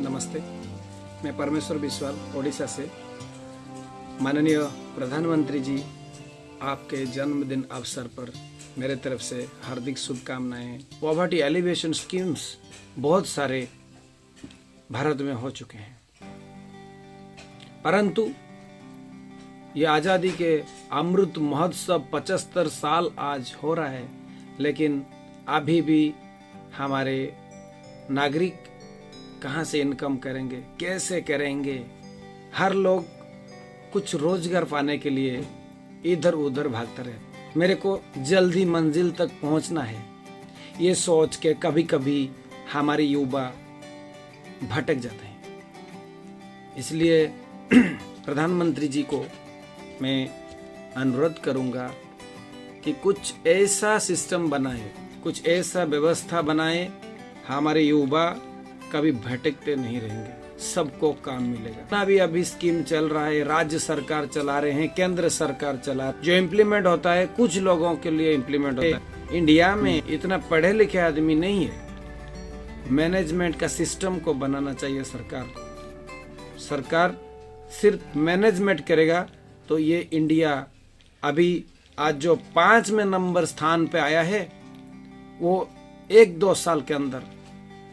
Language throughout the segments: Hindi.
नमस्ते। मैं परमेश्वर बिस्वाल ओडिशा से। माननीय प्रधानमंत्री जी, आपके जन्मदिन अवसर पर मेरे तरफ से हार्दिक शुभकामनाएं। पॉवर्टी एलिवेशन स्कीम्स बहुत सारे भारत में हो चुके हैं, परंतु ये आज़ादी के अमृत महोत्सव 75 साल आज हो रहा है, लेकिन अभी भी हमारे नागरिक कहाँ से इनकम करेंगे, कैसे करेंगे। हर लोग कुछ रोजगार पाने के लिए इधर उधर भागते रहते। मेरे को जल्दी मंजिल तक पहुंचना है, ये सोच के कभी कभी हमारे युवा भटक जाते हैं। इसलिए प्रधानमंत्री जी को मैं अनुरोध करूंगा कि कुछ ऐसा सिस्टम बनाए, कुछ ऐसा व्यवस्था बनाए, हमारे युवा कभी भटकते नहीं रहेंगे, सबको काम मिलेगा। अभी स्कीम चल रहा है, राज्य सरकार चला रहे हैं, केंद्र सरकार चला, जो इम्प्लीमेंट होता है कुछ लोगों के लिए इम्प्लीमेंट होता है। इंडिया में इतना पढ़े लिखे आदमी नहीं है। मैनेजमेंट का सिस्टम को बनाना चाहिए। सरकार सिर्फ मैनेजमेंट करेगा तो ये इंडिया अभी आज जो 5वें नंबर स्थान पे आया है, वो 1-2 साल के अंदर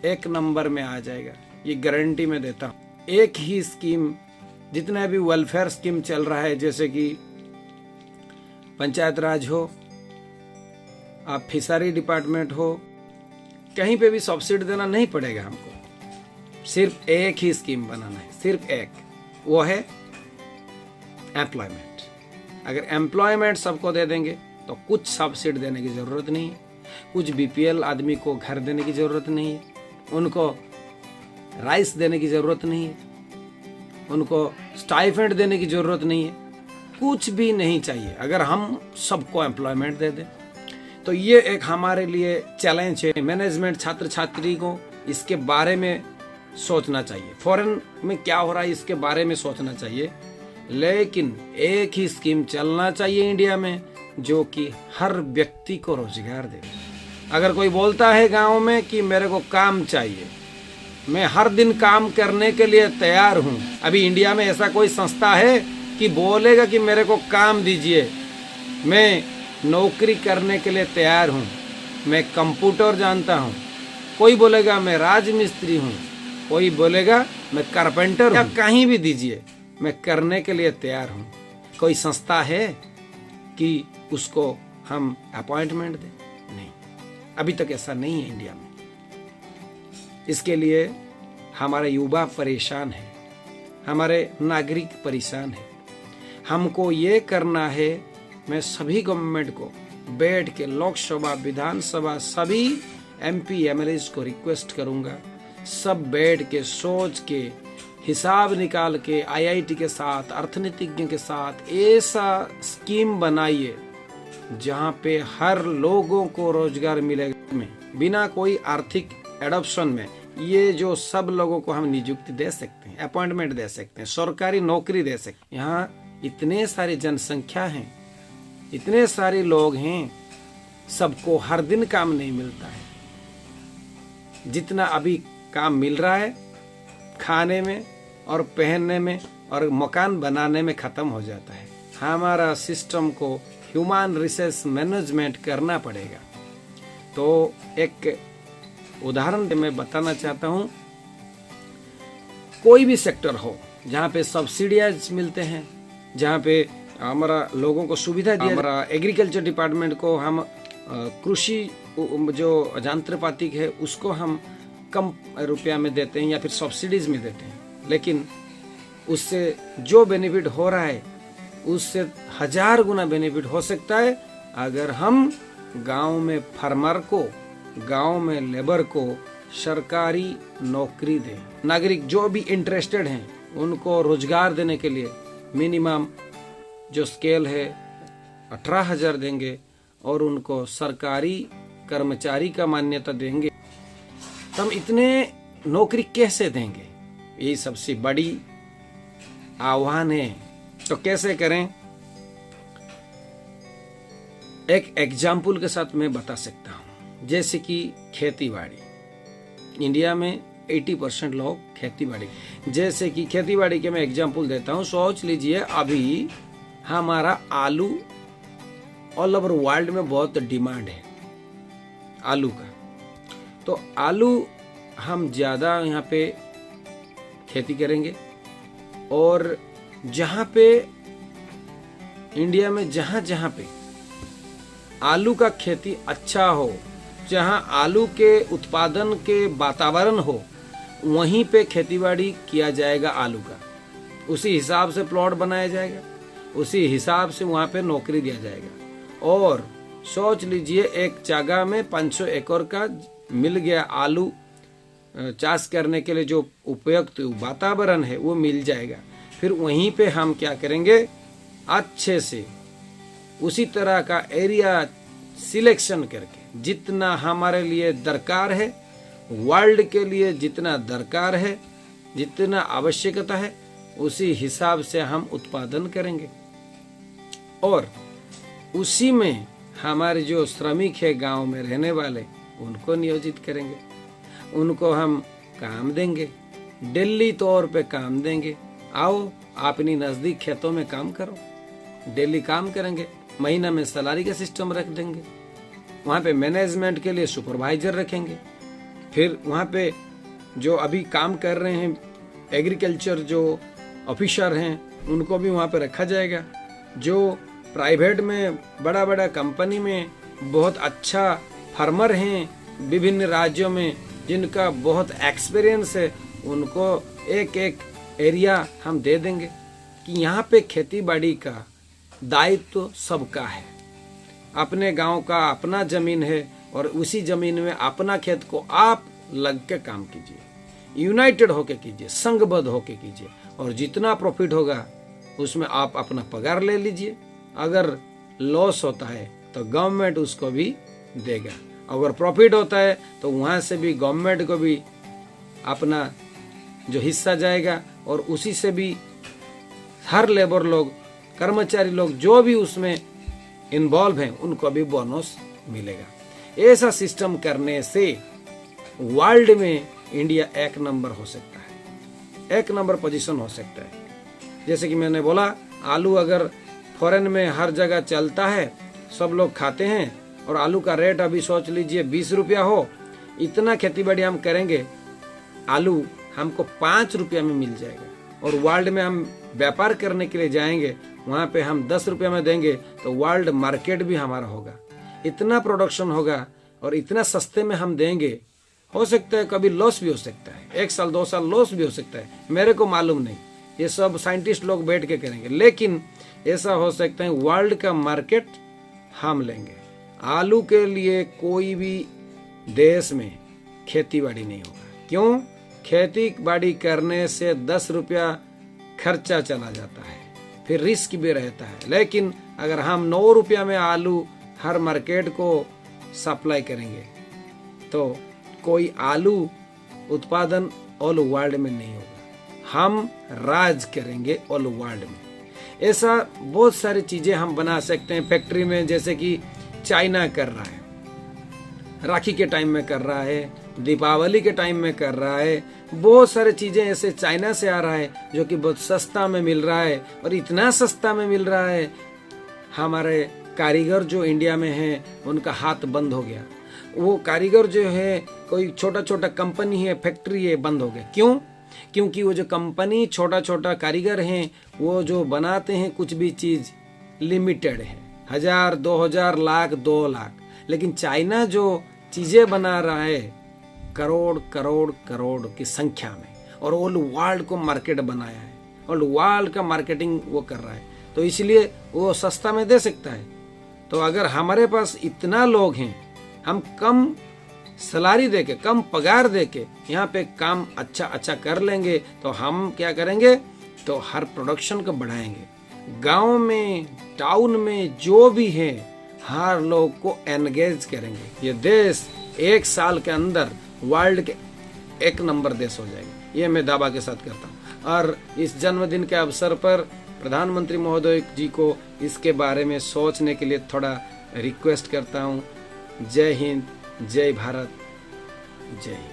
1 नंबर में आ जाएगा, ये गारंटी मैं देता हूँ। एक ही स्कीम, जितने भी वेलफेयर स्कीम चल रहा है, जैसे कि पंचायत राज हो, आप फिशरी डिपार्टमेंट हो, कहीं पे भी सब्सिडी देना नहीं पड़ेगा हमको। सिर्फ एक ही स्कीम बनाना है, सिर्फ एक, वो है एम्प्लॉयमेंट। अगर एम्प्लॉयमेंट सबको दे देंगे तो कुछ सब्सिडी देने की जरूरत नहीं है, कुछ बीपीएल आदमी को घर देने की जरूरत नहीं है, उनको राइस देने की जरूरत नहीं है, उनको स्टाइपेंड देने की जरूरत नहीं है, कुछ भी नहीं चाहिए। अगर हम सबको एम्प्लॉयमेंट दे दें तो ये एक हमारे लिए चैलेंज है। मैनेजमेंट छात्र छात्री को इसके बारे में सोचना चाहिए, फॉरेन में क्या हो रहा है इसके बारे में सोचना चाहिए, लेकिन एक ही स्कीम चलना चाहिए इंडिया में जो कि हर व्यक्ति को रोजगार दे। अगर कोई बोलता है गांव में कि मेरे को काम चाहिए, मैं हर दिन काम करने के लिए तैयार हूं। अभी इंडिया में ऐसा कोई संस्था है कि बोलेगा कि मेरे को काम दीजिए, मैं नौकरी करने के लिए तैयार हूं, मैं कंप्यूटर जानता हूं। कोई बोलेगा मैं राजमिस्त्री हूं, कोई बोलेगा मैं कारपेंटर हूं, या कहीं भी दीजिए, मैं करने के लिए तैयार हूं। कोई संस्था है कि उसको हम अपॉइंटमेंट दें? नहीं, अभी तक ऐसा नहीं है इंडिया में। इसके लिए हमारे युवा परेशान है, हमारे नागरिक परेशान है। हमको ये करना है, मैं सभी गवर्नमेंट को बैठ के, लोकसभा विधानसभा सभी एमपी एमएलए को रिक्वेस्ट करूंगा, सब बैठ के सोच के हिसाब निकाल के आईआईटी के साथ, अर्थनीतिज्ञ के साथ ऐसा स्कीम बनाइए जहां पे हर लोगों को रोजगार मिलेगा, बिना कोई आर्थिक एडॉप्शन में। ये जो सब लोगों को हम नियुक्ति दे सकते हैं, अपॉइंटमेंट दे सकते हैं, सरकारी नौकरी दे सकते हैं। यहाँ इतने सारी जनसंख्या है, इतने सारे लोग हैं, सबको हर दिन काम नहीं मिलता है। जितना अभी काम मिल रहा है खाने में और पहनने में और मकान बनाने में खत्म हो जाता है। हमारा सिस्टम को ह्यूमन रिसोर्स मैनेजमेंट करना पड़ेगा। तो एक उदाहरण मैं बताना चाहता हूँ। कोई भी सेक्टर हो जहाँ पे सब्सिडियाज मिलते हैं, जहाँ पे हमारा लोगों को सुविधा दिया, हमारा एग्रीकल्चर डिपार्टमेंट को हम कृषि जो यंत्रपाति है उसको हम कम रुपया में देते हैं या फिर सब्सिडीज में देते हैं, लेकिन उससे जो बेनिफिट हो रहा है उससे 1000 गुना बेनिफिट हो सकता है अगर हम गांव में फार्मर को, गांव में लेबर को सरकारी नौकरी दें। नागरिक जो भी इंटरेस्टेड हैं उनको रोजगार देने के लिए मिनिमम जो स्केल है 18,000 देंगे और उनको सरकारी कर्मचारी का मान्यता देंगे। तो हम इतने नौकरी कैसे देंगे, यही सबसे बड़ी आह्वान है। तो कैसे करें, एक एग्जाम्पल के साथ मैं बता सकता हूँ। जैसे कि खेती बाड़ी, इंडिया में 80% लोग खेती बाड़ी, जैसे कि खेती बाड़ी के मैं एग्जांपल देता हूँ। सोच लीजिए अभी हमारा आलू ऑल ओवर वर्ल्ड में बहुत डिमांड है आलू का, तो आलू हम ज़्यादा यहाँ पे खेती करेंगे। और जहाँ पे इंडिया में जहाँ जहाँ पे आलू का खेती अच्छा हो, जहाँ आलू के उत्पादन के वातावरण हो, वहीं पे खेतीबाड़ी किया जाएगा आलू का। उसी हिसाब से प्लॉट बनाया जाएगा, उसी हिसाब से वहाँ पे नौकरी दिया जाएगा। और सोच लीजिए एक जगह में 500 एकड़ का मिल गया आलू चाष करने के लिए, जो उपयुक्त वातावरण है वो मिल जाएगा। फिर वहीं पे हम क्या करेंगे, अच्छे से उसी तरह का एरिया सिलेक्शन करके जितना हमारे लिए दरकार है, वर्ल्ड के लिए जितना दरकार है, जितना आवश्यकता है, उसी हिसाब से हम उत्पादन करेंगे। और उसी में हमारे जो श्रमिक है गांव में रहने वाले, उनको नियोजित करेंगे, उनको हम काम देंगे, डेली तौर पे काम देंगे। आओ अपनी नजदीक खेतों में काम करो, डेली काम करेंगे, महीना में सैलरी का सिस्टम रख देंगे। वहाँ पे मैनेजमेंट के लिए सुपरवाइजर रखेंगे। फिर वहाँ पे जो अभी काम कर रहे हैं एग्रीकल्चर जो ऑफिसर हैं, उनको भी वहाँ पे रखा जाएगा। जो प्राइवेट में बड़ा बड़ा कंपनी में बहुत अच्छा फार्मर हैं विभिन्न राज्यों में, जिनका बहुत एक्सपीरियंस है, उनको एक एक एरिया हम दे देंगे कि यहाँ पे खेती बाड़ी का दायित्व तो सबका है। अपने गांव का अपना जमीन है और उसी जमीन में अपना खेत को आप लग के काम कीजिए, यूनाइटेड होके कीजिए, संघबद्ध होके कीजिए, और जितना प्रॉफिट होगा उसमें आप अपना पगार ले लीजिए। अगर लॉस होता है तो गवर्नमेंट उसको भी देगा, अगर प्रॉफिट होता है तो वहाँ से भी गवर्नमेंट को भी अपना जो हिस्सा जाएगा, और उसी से भी हर लेबर लोग, कर्मचारी लोग जो भी उसमें इन्वॉल्व हैं, उनको भी बोनस मिलेगा। ऐसा सिस्टम करने से वर्ल्ड में इंडिया 1 नंबर हो सकता है, 1 नंबर पोजीशन हो सकता है। जैसे कि मैंने बोला, आलू अगर फॉरेन में हर जगह चलता है, सब लोग खाते हैं, और आलू का रेट अभी सोच लीजिए 20 रुपया हो, इतना खेती बाड़ी हम करेंगे, आलू हमको 5 रुपया में मिल जाएगा। और वर्ल्ड में हम व्यापार करने के लिए जाएंगे, वहाँ पे हम 10 रुपया में देंगे, तो वर्ल्ड मार्केट भी हमारा होगा। इतना प्रोडक्शन होगा और इतना सस्ते में हम देंगे। हो सकता है कभी लॉस भी हो सकता है, 1 साल 2 साल लॉस भी हो सकता है, मेरे को मालूम नहीं, ये सब साइंटिस्ट लोग बैठ के करेंगे। लेकिन ऐसा हो सकता है वर्ल्ड का मार्केट हम लेंगे। आलू के लिए कोई भी देश में खेती बाड़ी नहीं होगा। क्यों? खेती बाड़ी करने से 10 रुपया खर्चा चला जाता है, फिर रिस्क भी रहता है। लेकिन अगर हम 9 रुपया में आलू हर मार्केट को सप्लाई करेंगे, तो कोई आलू उत्पादन ऑल वर्ल्ड में नहीं होगा, हम राज करेंगे ऑल वर्ल्ड में। ऐसा बहुत सारी चीजें हम बना सकते हैं फैक्ट्री में, जैसे कि चाइना कर रहा है, राखी के टाइम में कर रहा है, दीपावली के टाइम में कर रहा है। बहुत सारी चीजें ऐसे चाइना से आ रहा है जो कि बहुत सस्ता में मिल रहा है, और इतना सस्ता में मिल रहा है, हमारे कारीगर जो इंडिया में हैं उनका हाथ बंद हो गया। वो कारीगर जो है, कोई छोटा छोटा कंपनी है, फैक्ट्री है, बंद हो गया। क्यों? क्योंकि वो जो कंपनी छोटा छोटा कारीगर हैं, वो जो बनाते हैं कुछ भी चीज लिमिटेड है, 1000, 2000, लाख, 2 लाख। लेकिन चाइना जो चीजें बना रहा है करोड़ करोड़ करोड़ की संख्या में, और ऑल वर्ल्ड को मार्केट बनाया है, ऑल वर्ल्ड का मार्केटिंग वो कर रहा है, तो इसलिए वो सस्ता में दे सकता है। तो अगर हमारे पास इतना लोग हैं, हम कम सैलरी देके, कम पगार देके यहाँ पे काम अच्छा कर लेंगे, तो हम क्या करेंगे, तो हर प्रोडक्शन को बढ़ाएंगे। गांव में, टाउन में जो भी है, हर लोग को एंगेज करेंगे। ये देश 1 साल के अंदर वर्ल्ड के 1 नंबर देश हो जाएगा, ये मैं दावा के साथ करता हूँ। और इस जन्मदिन के अवसर पर प्रधानमंत्री महोदय जी को इसके बारे में सोचने के लिए थोड़ा रिक्वेस्ट करता हूँ। जय हिंद, जय भारत, जय हिंद।